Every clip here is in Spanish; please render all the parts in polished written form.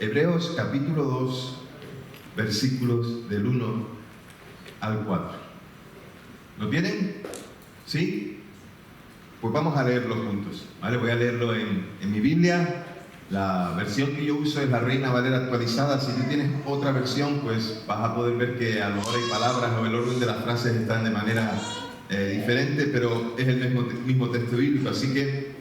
Hebreos capítulo 2, versículos del 1 al 4. ¿Lo tienen? ¿Sí? Pues vamos a leerlo juntos, ¿vale? Voy a leerlo en mi Biblia. La versión que yo uso es la Reina Valera actualizada. Si tú tienes otra versión, pues vas a poder ver que a lo mejor hay palabras o el orden de las frases están de manera diferente, pero es el mismo texto bíblico, así que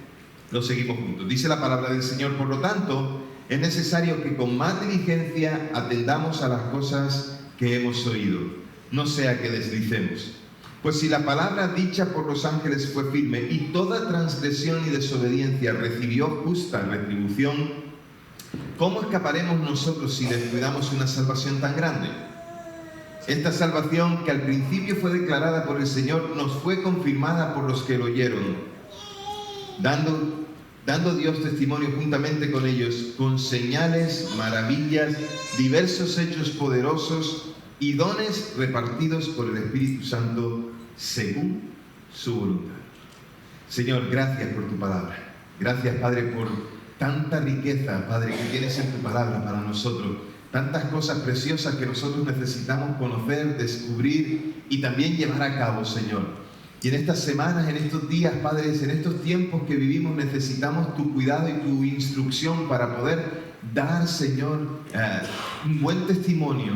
lo seguimos juntos. Dice la palabra del Señor: por lo tanto, es necesario que con más diligencia atendamos a las cosas que hemos oído, no sea que deslicemos. Pues si la palabra dicha por los ángeles fue firme y toda transgresión y desobediencia recibió justa retribución, ¿cómo escaparemos nosotros si descuidamos una salvación tan grande? Esta salvación, que al principio fue declarada por el Señor, nos fue confirmada por los que lo oyeron, dando Dios testimonio juntamente con ellos, con señales, maravillas, diversos hechos poderosos y dones repartidos por el Espíritu Santo según su voluntad. Señor, gracias por tu palabra. Gracias, Padre, por tanta riqueza, Padre, que tienes en tu palabra para nosotros. Tantas cosas preciosas que nosotros necesitamos conocer, descubrir y también llevar a cabo, Señor. Y en estas semanas, en estos días, Padre, en estos tiempos que vivimos, necesitamos tu cuidado y tu instrucción para poder dar, Señor, un buen testimonio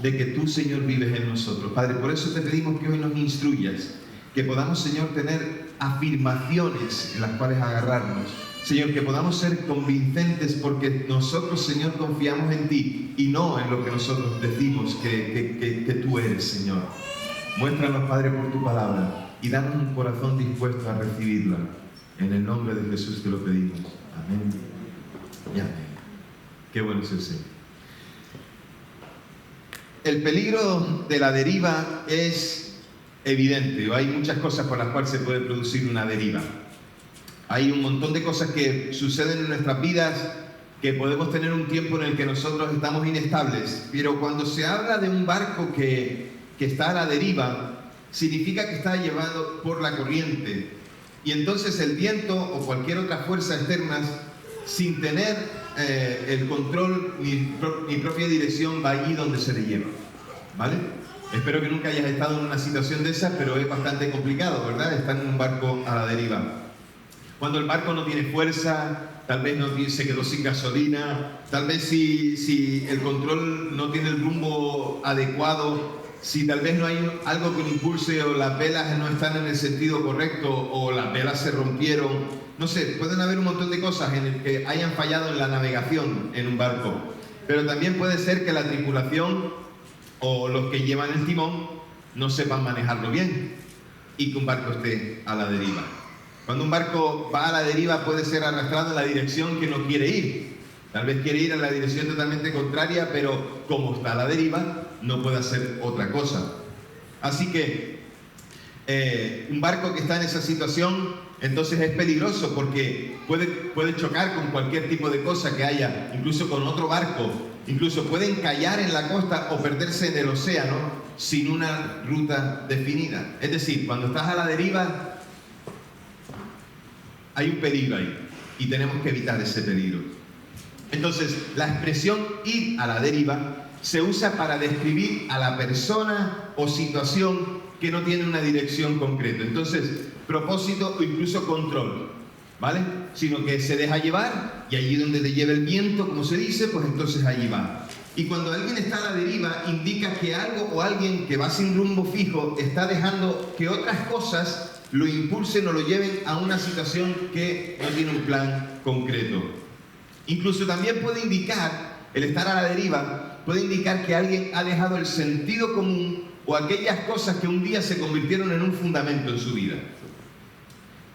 de que tú, Señor, vives en nosotros. Padre, por eso te pedimos que hoy nos instruyas, que podamos, Señor, tener afirmaciones en las cuales agarrarnos. Señor, que podamos ser convincentes porque nosotros, Señor, confiamos en ti y no en lo que nosotros decimos que tú eres, Señor. Muéstranos, Padre, por tu palabra y danos un corazón dispuesto a recibirla. En el nombre de Jesús te lo pedimos. Amén y amén. Qué bueno es el Señor. El peligro de la deriva es evidente. Hay muchas cosas por las cuales se puede producir una deriva. Hay un montón de cosas que suceden en nuestras vidas que podemos tener un tiempo en el que nosotros estamos inestables. Pero cuando se habla de un barco que está a la deriva, significa que está llevado por la corriente. Y entonces el viento o cualquier otra fuerza externa, sin tener el control ni propia dirección, va allí donde se le lleva, ¿vale? Espero que nunca hayas estado en una situación de esa, pero es bastante complicado, ¿verdad? Estar en un barco a la deriva. Cuando el barco no tiene fuerza, tal vez se quedó sin gasolina, tal vez si el control no tiene el rumbo adecuado, si tal vez no hay algo que lo impulse o las velas no están en el sentido correcto o las velas se rompieron. No sé, pueden haber un montón de cosas en el que hayan fallado en la navegación en un barco. Pero también puede ser que la tripulación o los que llevan el timón no sepan manejarlo bien y que un barco esté a la deriva. Cuando un barco va a la deriva puede ser arrastrado en la dirección que no quiere ir. Tal vez quiere ir en la dirección totalmente contraria, pero como está a la deriva, no puede hacer otra cosa. Así que un barco que está en esa situación entonces es peligroso porque puede chocar con cualquier tipo de cosa que haya, incluso con otro barco, incluso puede encallar en la costa o perderse en el océano sin una ruta definida. Es decir, cuando estás a la deriva hay un peligro ahí y tenemos que evitar ese peligro. Entonces, la expresión ir a la deriva se usa para describir a la persona o situación que no tiene una dirección concreta. Entonces, propósito o incluso control, ¿vale? Sino que se deja llevar y allí donde te lleva el viento, como se dice, pues entonces allí va. Y cuando alguien está a la deriva, indica que algo o alguien que va sin rumbo fijo está dejando que otras cosas lo impulsen o lo lleven a una situación que no tiene un plan concreto. Incluso también puede indicar, el estar a la deriva, puede indicar que alguien ha dejado el sentido común o aquellas cosas que un día se convirtieron en un fundamento en su vida.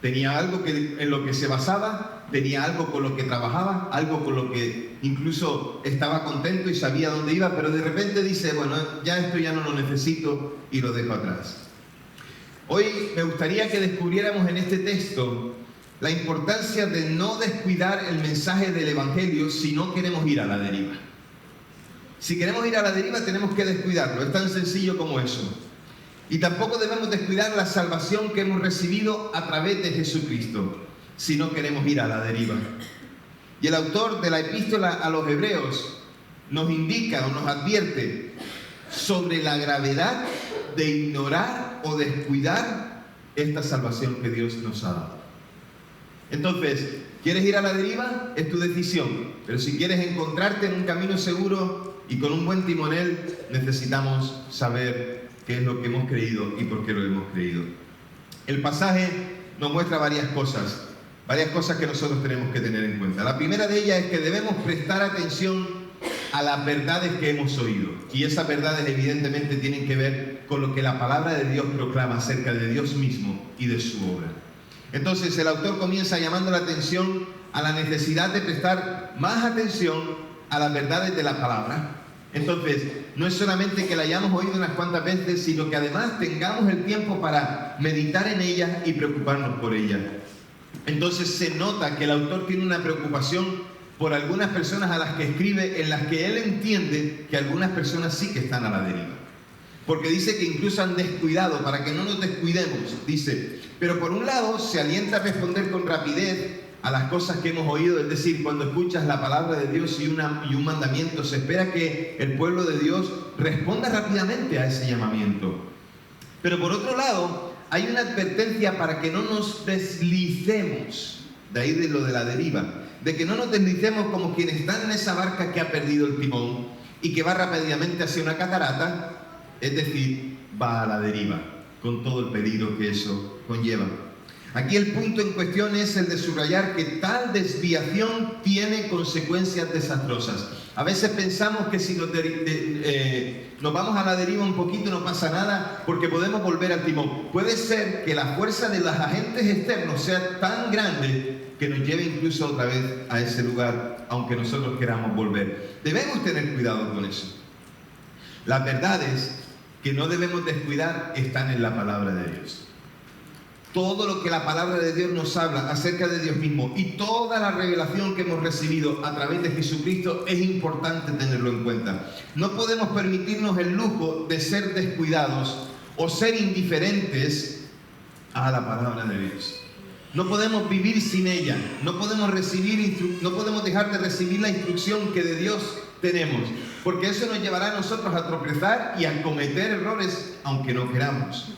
Tenía algo en lo que se basaba, tenía algo con lo que trabajaba, algo con lo que incluso estaba contento y sabía dónde iba, pero de repente dice, bueno, ya esto ya no lo necesito y lo dejo atrás. Hoy me gustaría que descubriéramos en este texto la importancia de no descuidar el mensaje del Evangelio si no queremos ir a la deriva. Si queremos ir a la deriva tenemos que descuidarlo, es tan sencillo como eso. Y tampoco debemos descuidar la salvación que hemos recibido a través de Jesucristo, si no queremos ir a la deriva. Y el autor de la epístola a los Hebreos nos indica o nos advierte sobre la gravedad de ignorar o descuidar esta salvación que Dios nos ha dado. Entonces, ¿quieres ir a la deriva? Es tu decisión. Pero si quieres encontrarte en un camino seguro y con un buen timonel, necesitamos saber qué es lo que hemos creído y por qué lo hemos creído. El pasaje nos muestra varias cosas que nosotros tenemos que tener en cuenta. La primera de ellas es que debemos prestar atención a las verdades que hemos oído. Y esas verdades evidentemente tienen que ver con lo que la palabra de Dios proclama acerca de Dios mismo y de su obra. Entonces el autor comienza llamando la atención a la necesidad de prestar más atención a las verdades de la palabra. Entonces, no es solamente que la hayamos oído unas cuantas veces, sino que además tengamos el tiempo para meditar en ellas y preocuparnos por ellas. Entonces se nota que el autor tiene una preocupación por algunas personas a las que escribe, en las que él entiende que algunas personas sí que están a la deriva. Porque dice que incluso han descuidado, para que no nos descuidemos, dice, pero por un lado se alienta a responder con rapidez a las cosas que hemos oído, es decir, cuando escuchas la palabra de Dios y un mandamiento, se espera que el pueblo de Dios responda rápidamente a ese llamamiento. Pero por otro lado, hay una advertencia para que no nos deslicemos, de ahí de lo de la deriva, de que no nos deslicemos como quienes están en esa barca que ha perdido el timón y que va rápidamente hacia una catarata, es decir, va a la deriva, con todo el peligro que eso conlleva. Aquí el punto en cuestión es el de subrayar que tal desviación tiene consecuencias desastrosas. A veces pensamos que si nos vamos a la deriva un poquito no pasa nada porque podemos volver al timón. Puede ser que la fuerza de los agentes externos sea tan grande que nos lleve incluso otra vez a ese lugar, aunque nosotros queramos volver. Debemos tener cuidado con eso. Las verdades que no debemos descuidar están en la palabra de Dios. Todo lo que la palabra de Dios nos habla acerca de Dios mismo y toda la revelación que hemos recibido a través de Jesucristo es importante tenerlo en cuenta. No podemos permitirnos el lujo de ser descuidados o ser indiferentes a la palabra de Dios. No podemos vivir sin ella, no podemos dejar de recibir la instrucción que de Dios tenemos, porque eso nos llevará a nosotros a tropezar y a cometer errores aunque no queramos.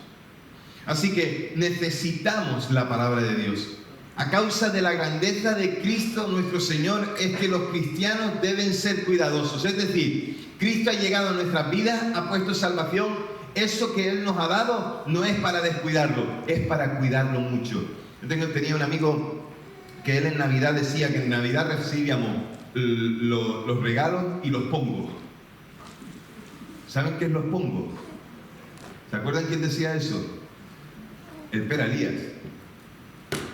Así que necesitamos la palabra de Dios. A causa de la grandeza de Cristo nuestro Señor es que los cristianos deben ser cuidadosos. Es decir, Cristo ha llegado a nuestras vidas, ha puesto salvación. Eso que Él nos ha dado no es para descuidarlo, es para cuidarlo mucho. Yo tenía un amigo que él en Navidad decía que en Navidad recibíamos los regalos y los pongos. ¿Saben qué es los pongos? ¿Se acuerdan quién decía eso? El Pera Elías.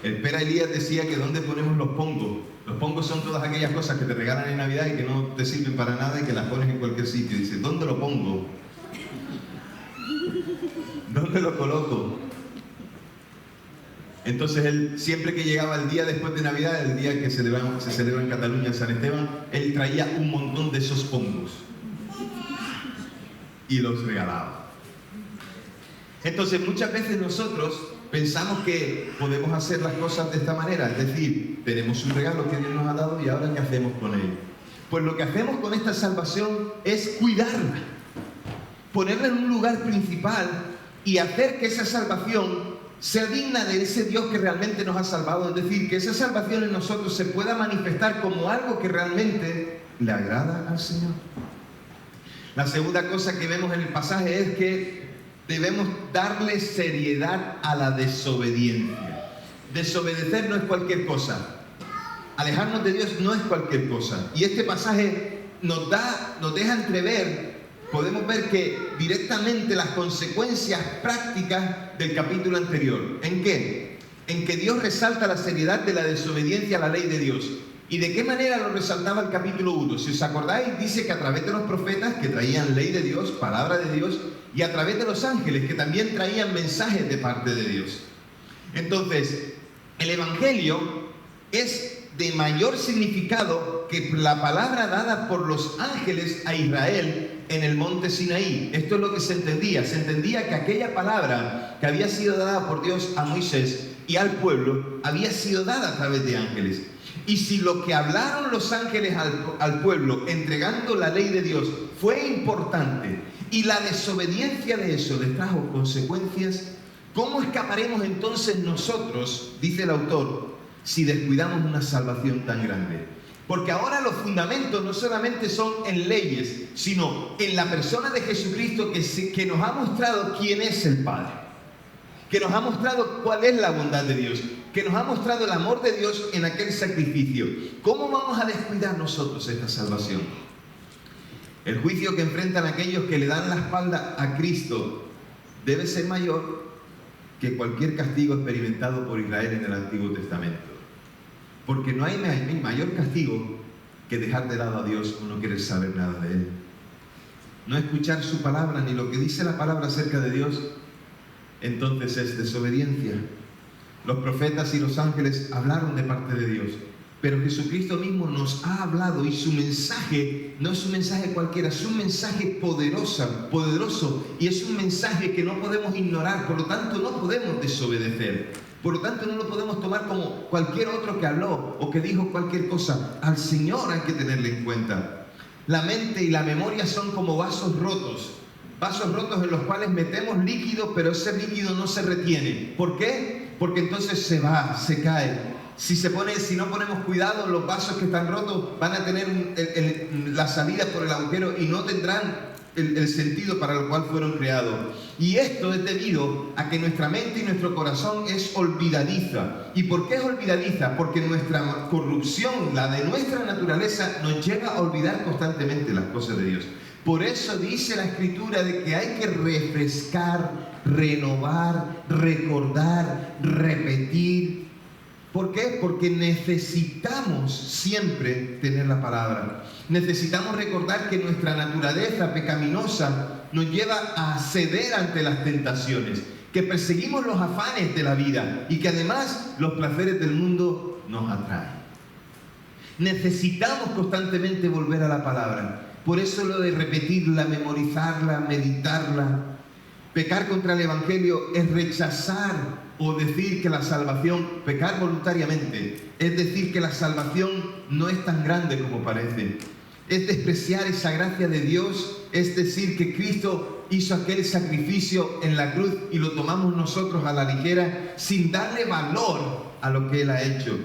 El Pera Elías decía que ¿dónde ponemos los pongos? Los pongos son todas aquellas cosas que te regalan en Navidad y que no te sirven para nada y que las pones en cualquier sitio. Dice, ¿dónde lo pongo? ¿Dónde lo coloco? Entonces él, siempre que llegaba el día después de Navidad, el día que se celebra en Cataluña, en San Esteban, él traía un montón de esos pongos y los regalaba. Entonces muchas veces nosotros pensamos que podemos hacer las cosas de esta manera, es decir, tenemos un regalo que Dios nos ha dado y ahora ¿qué hacemos con él? Pues lo que hacemos con esta salvación es cuidarla, ponerla en un lugar principal y hacer que esa salvación sea digna de ese Dios que realmente nos ha salvado, es decir, que esa salvación en nosotros se pueda manifestar como algo que realmente le agrada al Señor. La segunda cosa que vemos en el pasaje es que debemos darle seriedad a la desobediencia. Desobedecer no es cualquier cosa. Alejarnos de Dios no es cualquier cosa. Y este pasaje nos deja entrever, podemos ver que directamente las consecuencias prácticas del capítulo anterior. ¿En qué? En que Dios resalta la seriedad de la desobediencia a la ley de Dios. ¿Y de qué manera lo resaltaba el capítulo 1? Si os acordáis, dice que a través de los profetas que traían ley de Dios, palabra de Dios, y a través de los ángeles que también traían mensajes de parte de Dios. Entonces, el Evangelio es de mayor significado que la palabra dada por los ángeles a Israel en el monte Sinaí. Esto es lo que se entendía. Se entendía que aquella palabra que había sido dada por Dios a Moisés y al pueblo había sido dada a través de ángeles. Y si lo que hablaron los ángeles al pueblo, entregando la ley de Dios, fue importante, y la desobediencia de eso les trajo consecuencias, ¿cómo escaparemos entonces nosotros, dice el autor, si descuidamos una salvación tan grande? Porque ahora los fundamentos no solamente son en leyes, sino en la persona de Jesucristo que nos ha mostrado quién es el Padre, que nos ha mostrado cuál es la bondad de Dios, que nos ha mostrado el amor de Dios en aquel sacrificio. ¿Cómo vamos a descuidar nosotros esta salvación? El juicio que enfrentan aquellos que le dan la espalda a Cristo debe ser mayor que cualquier castigo experimentado por Israel en el Antiguo Testamento. Porque no hay mayor castigo que dejar de lado a Dios o no querer saber nada de Él. No escuchar su palabra ni lo que dice la palabra acerca de Dios, entonces es desobediencia. Los profetas y los ángeles hablaron de parte de Dios, pero Jesucristo mismo nos ha hablado, y su mensaje no es un mensaje cualquiera, es un mensaje poderoso, y es un mensaje que no podemos ignorar, por lo tanto no podemos desobedecer, por lo tanto no lo podemos tomar como cualquier otro que habló o que dijo cualquier cosa. Al Señor hay que tenerle en cuenta. La mente y la memoria son como vasos rotos en los cuales metemos líquido, pero ese líquido no se retiene. ¿Por qué? Porque entonces se va, se cae. Si no ponemos cuidado, los vasos que están rotos van a tener la salida por el agujero y no tendrán el sentido para el cual fueron creados. Y esto es debido a que nuestra mente y nuestro corazón es olvidadiza. ¿Y por qué es olvidadiza? Porque nuestra corrupción, la de nuestra naturaleza, nos lleva a olvidar constantemente las cosas de Dios. Por eso dice la Escritura de que hay que refrescar, renovar, recordar, repetir. ¿Por qué? Porque necesitamos siempre tener la palabra. Necesitamos recordar que nuestra naturaleza pecaminosa nos lleva a ceder ante las tentaciones, que perseguimos los afanes de la vida y que además los placeres del mundo nos atraen. Necesitamos constantemente volver a la palabra. Por eso lo de repetirla, memorizarla, meditarla. Pecar contra el Evangelio es rechazar o decir que la salvación, pecar voluntariamente, es decir que la salvación no es tan grande como parece. Es despreciar esa gracia de Dios, es decir que Cristo hizo aquel sacrificio en la cruz y lo tomamos nosotros a la ligera sin darle valor a lo que Él ha hecho.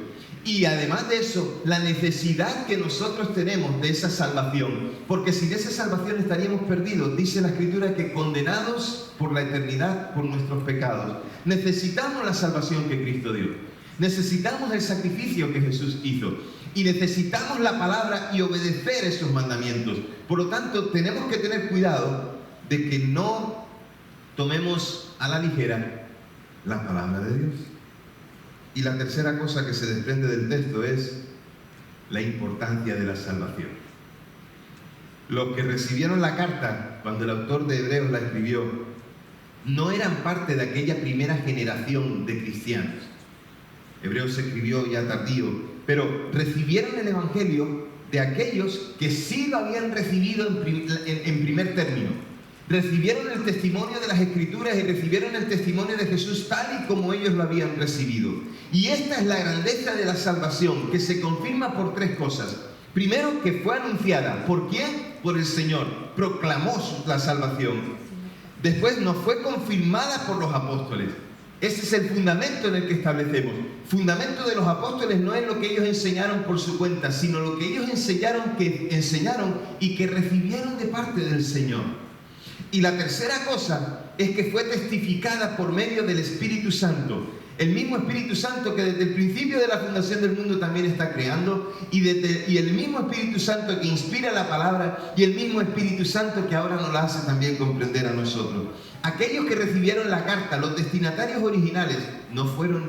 Y además de eso, la necesidad que nosotros tenemos de esa salvación, porque sin esa salvación estaríamos perdidos. Dice la Escritura que condenados por la eternidad por nuestros pecados. Necesitamos la salvación que Cristo dio. Necesitamos el sacrificio que Jesús hizo. Y necesitamos la palabra y obedecer esos mandamientos. Por lo tanto, tenemos que tener cuidado de que no tomemos a la ligera la palabra de Dios. Y la tercera cosa que se desprende del texto es la importancia de la salvación. Los que recibieron la carta, cuando el autor de Hebreos la escribió, no eran parte de aquella primera generación de cristianos. Hebreos se escribió ya tardío, pero recibieron el Evangelio de aquellos que sí lo habían recibido en primer término. Recibieron el testimonio de las Escrituras y recibieron el testimonio de Jesús tal y como ellos lo habían recibido. Y esta es la grandeza de la salvación, que se confirma por tres cosas. Primero, que fue anunciada. ¿Por quién? Por el Señor. Proclamó la salvación. Después, nos fue confirmada por los apóstoles. Ese es el fundamento en el que establecemos. Fundamento de los apóstoles no es lo que ellos enseñaron por su cuenta, sino lo que ellos enseñaron y que recibieron de parte del Señor. Y la tercera cosa es que fue testificada por medio del Espíritu Santo. El mismo Espíritu Santo que desde el principio de la fundación del mundo también está creando, y el mismo Espíritu Santo que inspira la palabra, y el mismo Espíritu Santo que ahora nos la hace también comprender a nosotros. Aquellos que recibieron la carta, los destinatarios originales, no fueron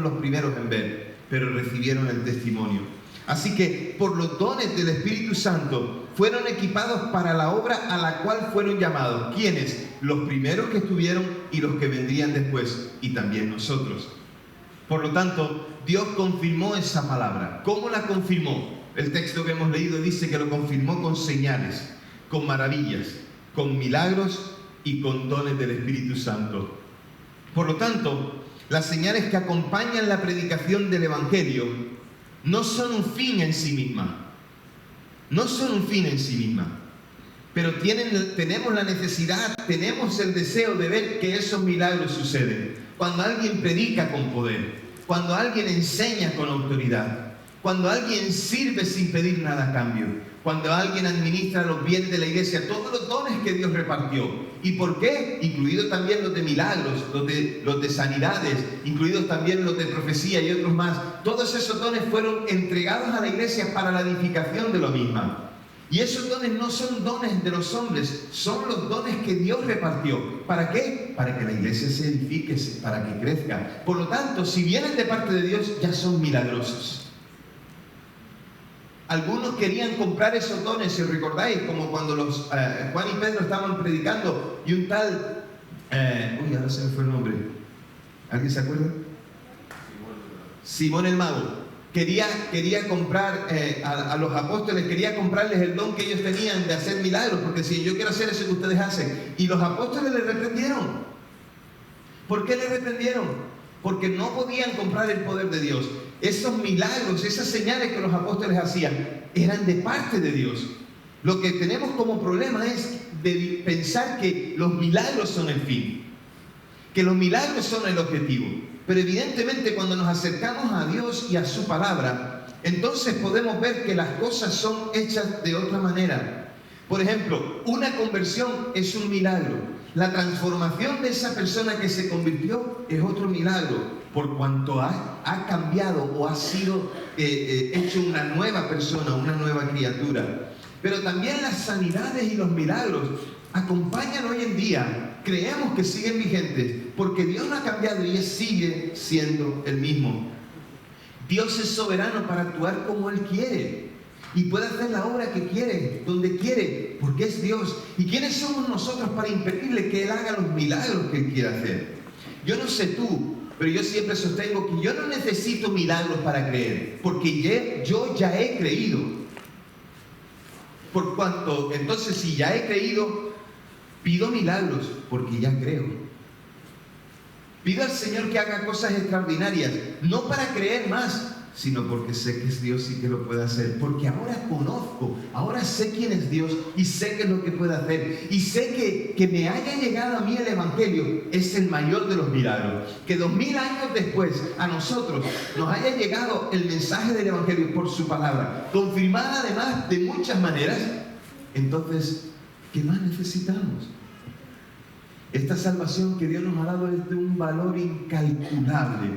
los primeros en ver, pero recibieron el testimonio. Así que por los dones del Espíritu Santo fueron equipados para la obra a la cual fueron llamados. ¿Quiénes? Los primeros que estuvieron y los que vendrían después, y también nosotros. Por lo tanto, Dios confirmó esa palabra. ¿Cómo la confirmó? El texto que hemos leído dice que lo confirmó con señales, con maravillas, con milagros y con dones del Espíritu Santo. Por lo tanto, las señales que acompañan la predicación del Evangelio no son un fin en sí mismas. No son un fin en sí mismas. Pero tenemos la necesidad, tenemos el deseo de ver que esos milagros suceden. Cuando alguien predica con poder, cuando alguien enseña con autoridad, cuando alguien sirve sin pedir nada a cambio, cuando alguien administra los bienes de la iglesia, todos los dones que Dios repartió. ¿Y por qué? Incluidos también los de milagros, los de sanidades, incluidos también los de profecía y otros más. Todos esos dones fueron entregados a la iglesia para la edificación de lo misma. Y esos dones no son dones de los hombres, son los dones que Dios repartió. ¿Para qué? Para que la iglesia se edifique, para que crezca. Por lo tanto, si vienen de parte de Dios, ya son milagrosos. Algunos querían comprar esos dones, si os recordáis, como cuando Juan y Pedro estaban predicando y un tal... ahora se me fue el nombre. ¿Alguien se acuerda? Simón el Mago. Quería comprar a los apóstoles, quería comprarles el don que ellos tenían de hacer milagros, porque si yo quiero hacer eso que ustedes hacen. Y los apóstoles le reprendieron. ¿Por qué le reprendieron? Porque no podían comprar el poder de Dios. Esos milagros, esas señales que los apóstoles hacían, eran de parte de Dios. Lo que tenemos como problema es de pensar que los milagros son el fin, que los milagros son el objetivo. Pero evidentemente cuando nos acercamos a Dios y a su palabra, entonces podemos ver que las cosas son hechas de otra manera. Por ejemplo, una conversión es un milagro. La transformación de esa persona que se convirtió es otro milagro, por cuanto ha cambiado o ha sido hecho una nueva persona, una nueva criatura. Pero también las sanidades y los milagros acompañan hoy en día. Creemos que siguen vigentes porque Dios no ha cambiado y Él sigue siendo el mismo. Dios es soberano para actuar como Él quiere y puede hacer la obra que quiere, donde quiere, porque es Dios. ¿Y quiénes somos nosotros para impedirle que Él haga los milagros que Él quiere hacer? Yo no sé tú, pero yo siempre sostengo que yo no necesito milagros para creer, porque yo ya he creído. Por cuanto, entonces, si ya he creído, pido milagros, porque ya creo. Pido al Señor que haga cosas extraordinarias, no para creer más, sino porque sé que es Dios y que lo puede hacer. Porque ahora conozco, ahora sé quién es Dios y sé qué es lo que puede hacer. Y sé que me haya llegado a mí el Evangelio es el mayor de los milagros. Que 2000 años después a nosotros nos haya llegado el mensaje del Evangelio por su palabra, confirmada además de muchas maneras. Entonces, ¿qué más necesitamos? Esta salvación que Dios nos ha dado es de un valor incalculable.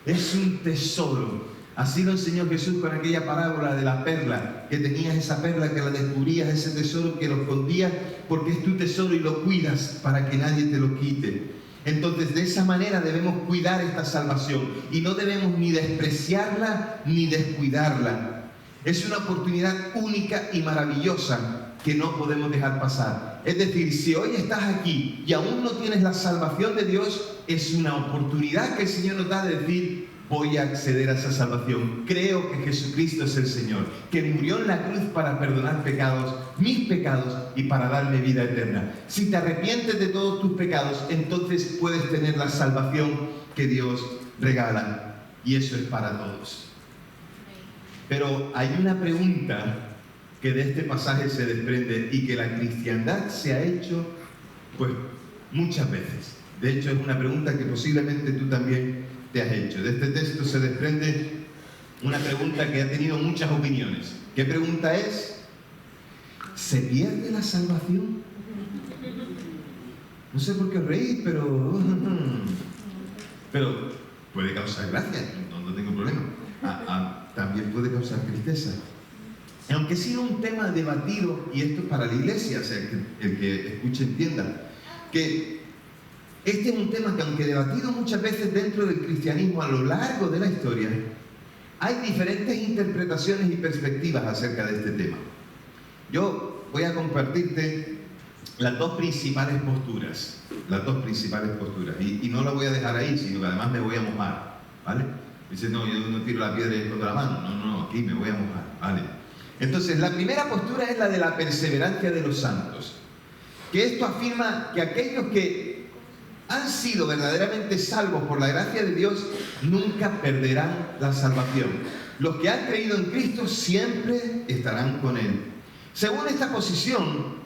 Es un tesoro. Así lo enseñó Jesús con aquella parábola de la perla, que tenías esa perla, que la descubrías, ese tesoro que lo escondías, porque es tu tesoro y lo cuidas para que nadie te lo quite. Entonces, de esa manera debemos cuidar esta salvación y no debemos ni despreciarla ni descuidarla. Es una oportunidad única y maravillosa que no podemos dejar pasar. Es decir, si hoy estás aquí y aún no tienes la salvación de Dios, es una oportunidad que el Señor nos da de decir: voy a acceder a esa salvación. Creo que Jesucristo es el Señor, que murió en la cruz para perdonar pecados, mis pecados, y para darme vida eterna. Si te arrepientes de todos tus pecados, entonces puedes tener la salvación que Dios regala. Y eso es para todos. Pero hay una pregunta que de este pasaje se desprende y que la cristiandad se ha hecho, pues, muchas veces. De hecho, es una pregunta que posiblemente tú también te has hecho. De este texto se desprende una pregunta que ha tenido muchas opiniones. ¿Qué pregunta es? ¿Se pierde la salvación? No sé por qué os reís, pero puede causar gracia, no tengo problema. También puede causar tristeza. Aunque siga un tema debatido, y esto es para la iglesia, o sea, que el que escuche entienda, que este es un tema que, aunque debatido muchas veces dentro del cristianismo a lo largo de la historia, hay diferentes interpretaciones y perspectivas acerca de este tema. Yo voy a compartirte las dos principales posturas, y no la voy a dejar ahí, sino que además me voy a mojar, ¿vale? Dice, no, yo no tiro la piedra y escondo la mano, no, aquí me voy a mojar, ¿vale? Entonces, la primera postura es la de la perseverancia de los santos, que esto afirma que aquellos que han sido verdaderamente salvos por la gracia de Dios nunca perderán la salvación. Los que han creído en Cristo siempre estarán con Él. Según esta posición,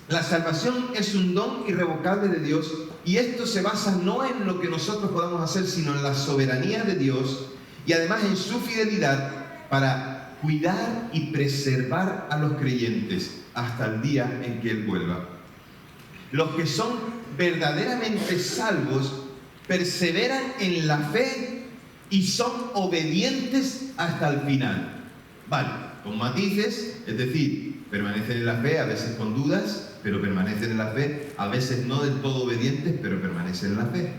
la salvación es un don irrevocable de Dios, y esto se basa no en lo que nosotros podamos hacer, sino en la soberanía de Dios y además en su fidelidad para cuidar y preservar a los creyentes hasta el día en que Él vuelva. Los que son verdaderamente salvos perseveran en la fe y son obedientes hasta el final. Vale, con matices, es decir, permanecen en la fe, a veces con dudas, pero permanecen en la fe, a veces no del todo obedientes, pero permanecen en la fe.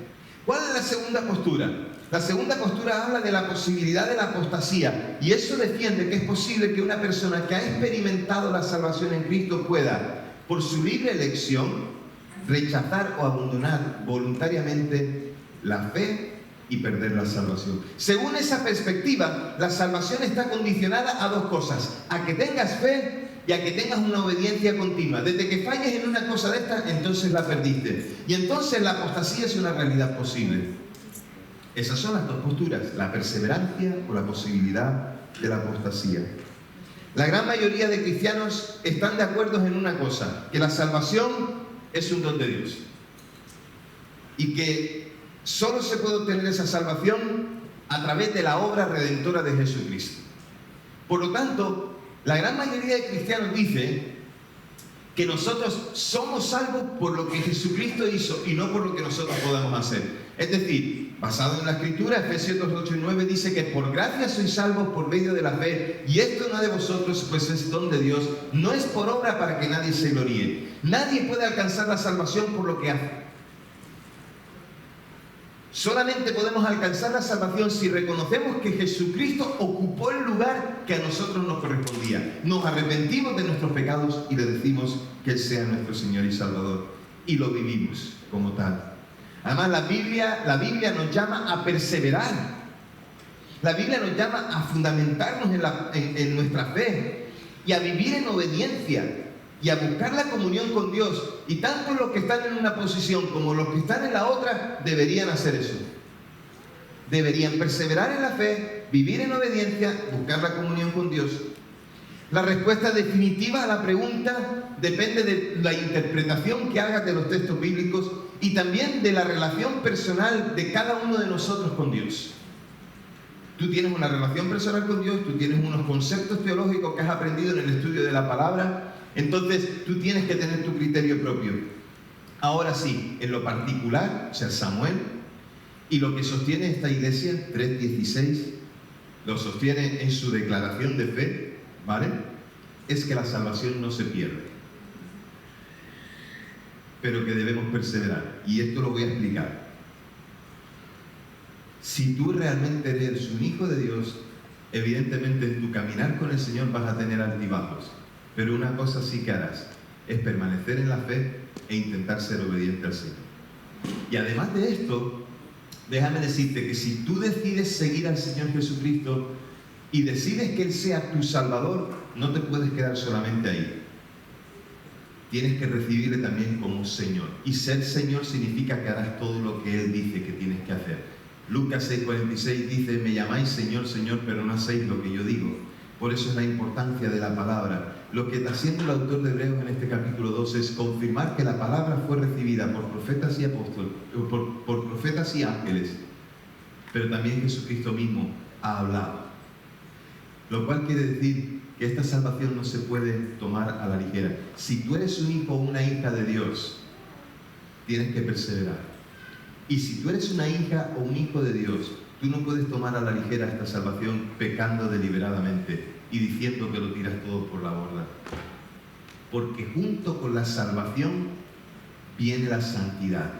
¿Cuál es la segunda postura? La segunda postura habla de la posibilidad de la apostasía, y eso defiende que es posible que una persona que ha experimentado la salvación en Cristo pueda, por su libre elección, rechazar o abandonar voluntariamente la fe y perder la salvación. Según esa perspectiva, la salvación está condicionada a dos cosas: a que tengas fe y a que tengas una obediencia continua. Desde que falles en una cosa de estas, entonces la perdiste. Y entonces la apostasía es una realidad posible. Esas son las dos posturas: la perseverancia o la posibilidad de la apostasía. La gran mayoría de cristianos están de acuerdo en una cosa: que la salvación es un don de Dios y que solo se puede obtener esa salvación a través de la obra redentora de Jesucristo. Por lo tanto, la gran mayoría de cristianos dice que nosotros somos salvos por lo que Jesucristo hizo y no por lo que nosotros podamos hacer. Es decir, basado en la Escritura, Efesios 2:8 y 9 dice que por gracia sois salvos por medio de la fe, y esto no de vosotros, pues es don de Dios, no es por obra para que nadie se gloríe. Nadie puede alcanzar la salvación por lo que hace. Solamente podemos alcanzar la salvación si reconocemos que Jesucristo ocupó el lugar que a nosotros nos correspondía. Nos arrepentimos de nuestros pecados y le decimos que Él sea nuestro Señor y Salvador. Y lo vivimos como tal. Además, la Biblia nos llama a perseverar. La Biblia nos llama a fundamentarnos en nuestra fe y a vivir en obediencia y a buscar la comunión con Dios. Y tanto los que están en una posición como los que están en la otra deberían hacer eso. Deberían perseverar en la fe, vivir en obediencia, buscar la comunión con Dios. La respuesta definitiva a la pregunta depende de la interpretación que hagas de los textos bíblicos y también de la relación personal de cada uno de nosotros con Dios. Tú tienes una relación personal con Dios, tú tienes unos conceptos teológicos que has aprendido en el estudio de la palabra, entonces tú tienes que tener tu criterio propio. Ahora sí, en lo particular, o sea, Samuel, y lo que sostiene esta iglesia, 3:16, lo sostiene en su declaración de fe, ¿vale? Es que la salvación no se pierde, pero que debemos perseverar. Y esto lo voy a explicar. Si tú realmente eres un hijo de Dios, evidentemente en tu caminar con el Señor vas a tener altibajos. Pero una cosa sí que harás, es permanecer en la fe e intentar ser obediente al Señor. Y además de esto, déjame decirte que si tú decides seguir al Señor Jesucristo y decides que Él sea tu Salvador, no te puedes quedar solamente ahí. Tienes que recibirle también como Señor. Y ser Señor significa que harás todo lo que Él dice que tienes que hacer. Lucas 6:46 dice: me llamáis Señor, Señor, pero no hacéis lo que yo digo. Por eso es la importancia de la palabra. Lo que está haciendo el autor de Hebreos en este capítulo 2 es confirmar que la palabra fue recibida por profetas y apóstoles, por profetas y ángeles, pero también Jesucristo mismo ha hablado. Lo cual quiere decir que esta salvación no se puede tomar a la ligera. Si tú eres un hijo o una hija de Dios, tienes que perseverar. Y si tú eres una hija o un hijo de Dios, tú no puedes tomar a la ligera esta salvación pecando deliberadamente y diciendo que lo tiras todo por la borda. Porque junto con la salvación viene la santidad.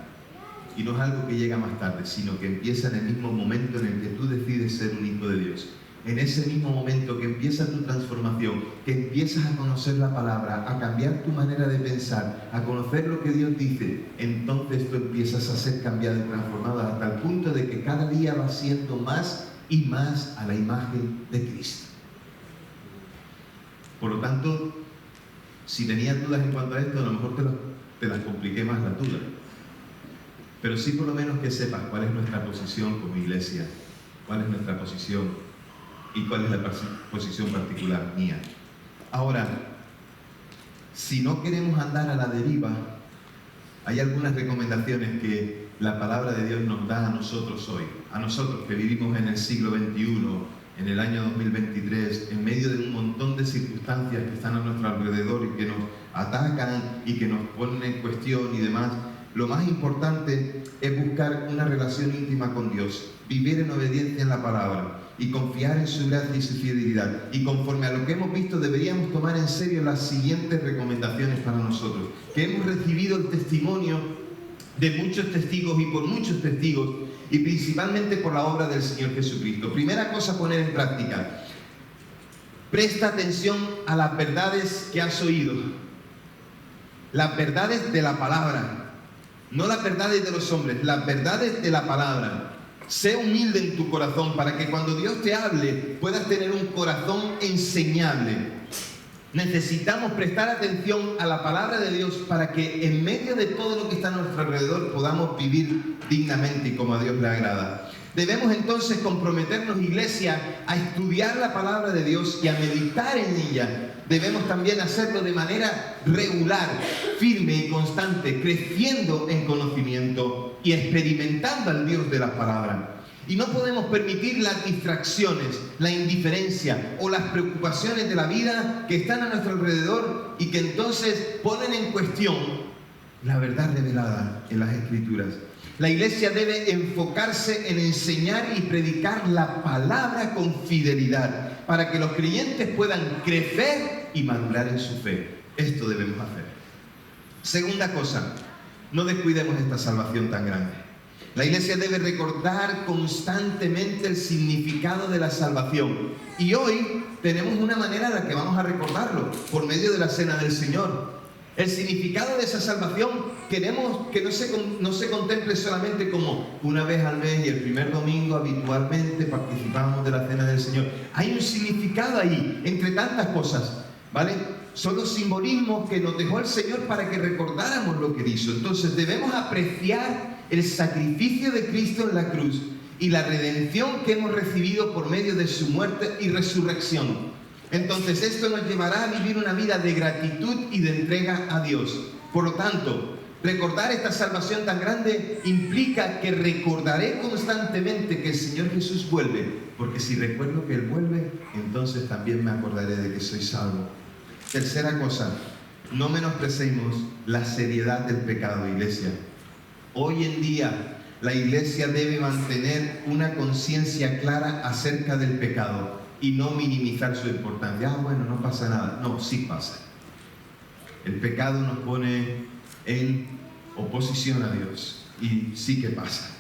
Y no es algo que llega más tarde, sino que empieza en el mismo momento en el que tú decides ser un hijo de Dios. En ese mismo momento que empieza tu transformación, que empiezas a conocer la palabra, a cambiar tu manera de pensar, a conocer lo que Dios dice, entonces tú empiezas a ser cambiado y transformado hasta el punto de que cada día vas siendo más y más a la imagen de Cristo. Por lo tanto, si tenías dudas en cuanto a esto, a lo mejor te las compliqué más las dudas. Pero sí por lo menos que sepas cuál es nuestra posición como iglesia, cuál es nuestra posición y cuál es la posición particular mía. Ahora, si no queremos andar a la deriva, hay algunas recomendaciones que la palabra de Dios nos da a nosotros hoy, a nosotros que vivimos en el siglo XXI, en el año 2023, en medio de un montón de circunstancias que están a nuestro alrededor y que nos atacan y que nos ponen en cuestión y demás. Lo más importante es buscar una relación íntima con Dios, vivir en obediencia en la palabra y confiar en su gracia y su fidelidad. Y conforme a lo que hemos visto, deberíamos tomar en serio las siguientes recomendaciones para nosotros, que hemos recibido el testimonio de muchos testigos y por muchos testigos, y principalmente por la obra del Señor Jesucristo. Primera cosa a poner en práctica: presta atención a las verdades que has oído, las verdades de la palabra. No las verdades de los hombres, las verdades de la palabra. Sé humilde en tu corazón para que cuando Dios te hable puedas tener un corazón enseñable. Necesitamos prestar atención a la palabra de Dios para que en medio de todo lo que está a nuestro alrededor podamos vivir dignamente y como a Dios le agrada. Debemos entonces comprometernos, iglesia, a estudiar la palabra de Dios y a meditar en ella. Debemos también hacerlo de manera regular, firme y constante, creciendo en conocimiento y experimentando al Dios de la palabra. Y no podemos permitir las distracciones, la indiferencia o las preocupaciones de la vida que están a nuestro alrededor y que entonces ponen en cuestión la verdad revelada en las Escrituras. La iglesia debe enfocarse en enseñar y predicar la palabra con fidelidad para que los creyentes puedan crecer y madurar en su fe. Esto debemos hacer. Segunda cosa, no descuidemos esta salvación tan grande. La iglesia debe recordar constantemente el significado de la salvación. Y hoy tenemos una manera en la que vamos a recordarlo, por medio de la Cena del Señor. El significado de esa salvación queremos que no se contemple solamente como una vez al mes y el primer domingo habitualmente participamos de la Cena del Señor. Hay un significado ahí, entre tantas cosas, ¿vale? Son los simbolismos que nos dejó el Señor para que recordáramos lo que hizo. Entonces debemos apreciar el sacrificio de Cristo en la cruz y la redención que hemos recibido por medio de su muerte y resurrección. Entonces esto nos llevará a vivir una vida de gratitud y de entrega a Dios. Por lo tanto, recordar esta salvación tan grande implica que recordaré constantemente que el Señor Jesús vuelve, porque si recuerdo que Él vuelve, entonces también me acordaré de que soy salvo. Tercera cosa, no menospreciemos la seriedad del pecado, iglesia. Hoy en día, la iglesia debe mantener una conciencia clara acerca del pecado y no minimizar su importancia. Bueno, no pasa nada. No, sí pasa. El pecado nos pone en oposición a Dios y sí que pasa.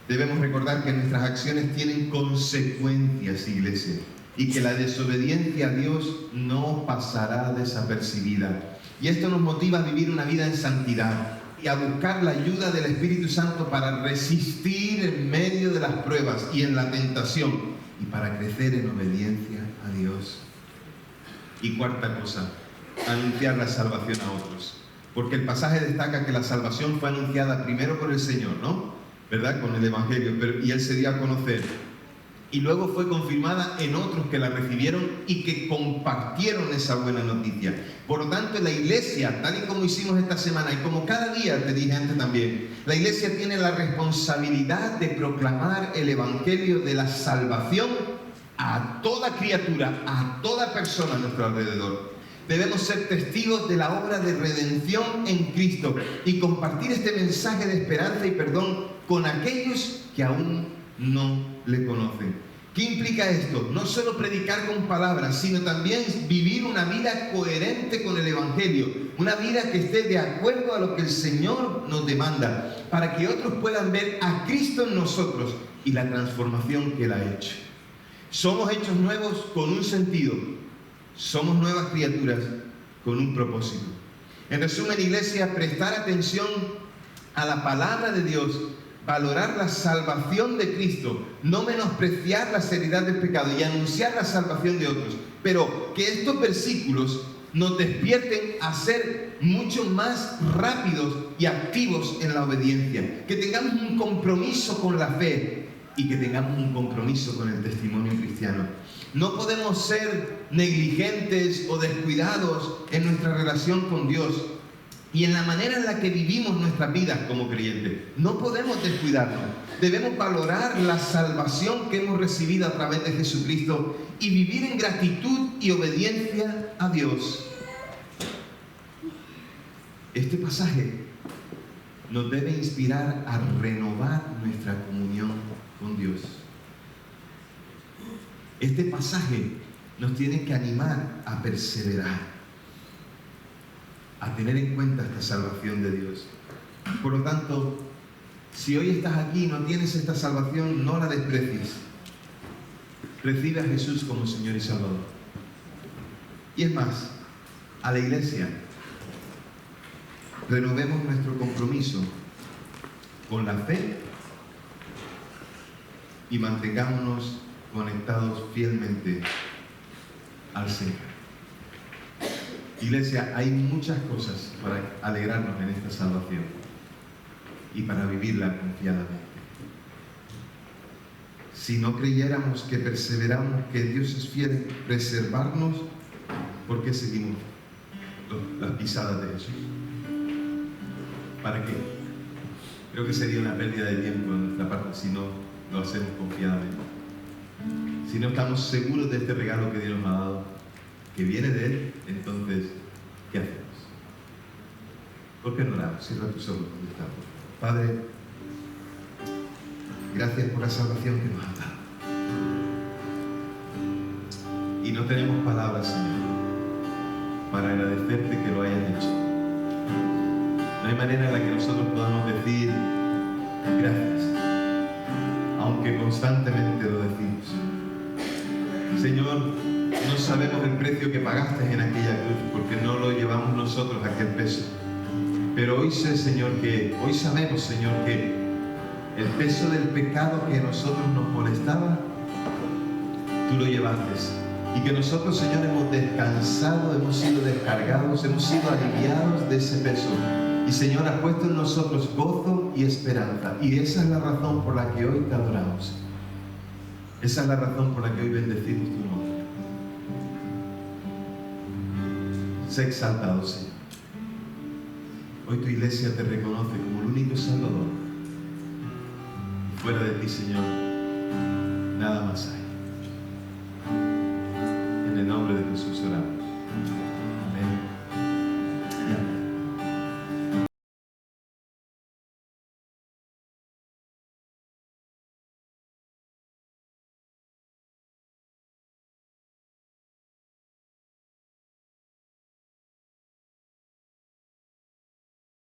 Debemos recordar que nuestras acciones tienen consecuencias, iglesia, y que la desobediencia a Dios no pasará desapercibida. Y esto nos motiva a vivir una vida en santidad y a buscar la ayuda del Espíritu Santo para resistir en medio de las pruebas y en la tentación y para crecer en obediencia a Dios. Y cuarta cosa, anunciar la salvación a otros. Porque el pasaje destaca que la salvación fue anunciada primero por el Señor, ¿no? ¿Verdad? Con el Evangelio, y Él se dio a conocer. Y luego fue confirmada en otros que la recibieron y que compartieron esa buena noticia. Por lo tanto, la iglesia, tal y como hicimos esta semana y como cada día te dije antes también, la iglesia tiene la responsabilidad de proclamar el evangelio de la salvación a toda criatura, a toda persona a nuestro alrededor. Debemos ser testigos de la obra de redención en Cristo y compartir este mensaje de esperanza y perdón con aquellos que aún no le conocen. ¿Qué implica esto? No solo predicar con palabras, sino también vivir una vida coherente con el Evangelio, una vida que esté de acuerdo a lo que el Señor nos demanda, para que otros puedan ver a Cristo en nosotros y la transformación que Él ha hecho. Somos hechos nuevos con un sentido, somos nuevas criaturas con un propósito. En resumen, iglesia, prestar atención a la palabra de Dios, valorar la salvación de Cristo, no menospreciar la seriedad del pecado y anunciar la salvación de otros. Pero que estos versículos nos despierten a ser mucho más rápidos y activos en la obediencia. Que tengamos un compromiso con la fe y que tengamos un compromiso con el testimonio cristiano. No podemos ser negligentes o descuidados en nuestra relación con Dios y en la manera en la que vivimos nuestras vidas como creyentes. No podemos descuidarnos. Debemos valorar la salvación que hemos recibido a través de Jesucristo y vivir en gratitud y obediencia a Dios. Este pasaje nos debe inspirar a renovar nuestra comunión con Dios. Este pasaje nos tiene que animar a perseverar, a tener en cuenta esta salvación de Dios. Por lo tanto, si hoy estás aquí y no tienes esta salvación, no la desprecies. Recibe a Jesús como Señor y Salvador. Y es más, a la iglesia, renovemos nuestro compromiso con la fe y mantengámonos conectados fielmente al Señor. Iglesia, hay muchas cosas para alegrarnos en esta salvación y para vivirla confiadamente. Si no creyéramos que perseveramos, que Dios es fiel en preservarnos, ¿por qué seguimos las pisadas de Jesús? ¿Para qué? Creo que sería una pérdida de tiempo en nuestra parte si no lo hacemos confiadamente. Si no estamos seguros de este regalo que Dios nos ha dado, que viene de Él, entonces, ¿qué hacemos? ¿Por qué no oramos? Cierra tus ojos donde estamos. Padre, gracias por la salvación que nos has dado. Y no tenemos palabras, Señor, para agradecerte que lo hayas hecho. No hay manera en la que nosotros podamos decir gracias, aunque constantemente lo decimos. Señor, no sabemos el precio que pagaste en aquella cruz, porque no lo llevamos nosotros aquel peso. Pero hoy sabemos, Señor, que el peso del pecado que a nosotros nos molestaba, tú lo llevaste. Y que nosotros, Señor, hemos descansado, hemos sido descargados, hemos sido aliviados de ese peso. Y, Señor, has puesto en nosotros gozo y esperanza. Y esa es la razón por la que hoy te adoramos. Esa es la razón por la que hoy bendecimos tu nombre. Sé exaltado, Señor. Hoy tu iglesia te reconoce como el único Salvador. Y fuera de ti, Señor, nada más hay. En el nombre de Jesús oramos. Amén.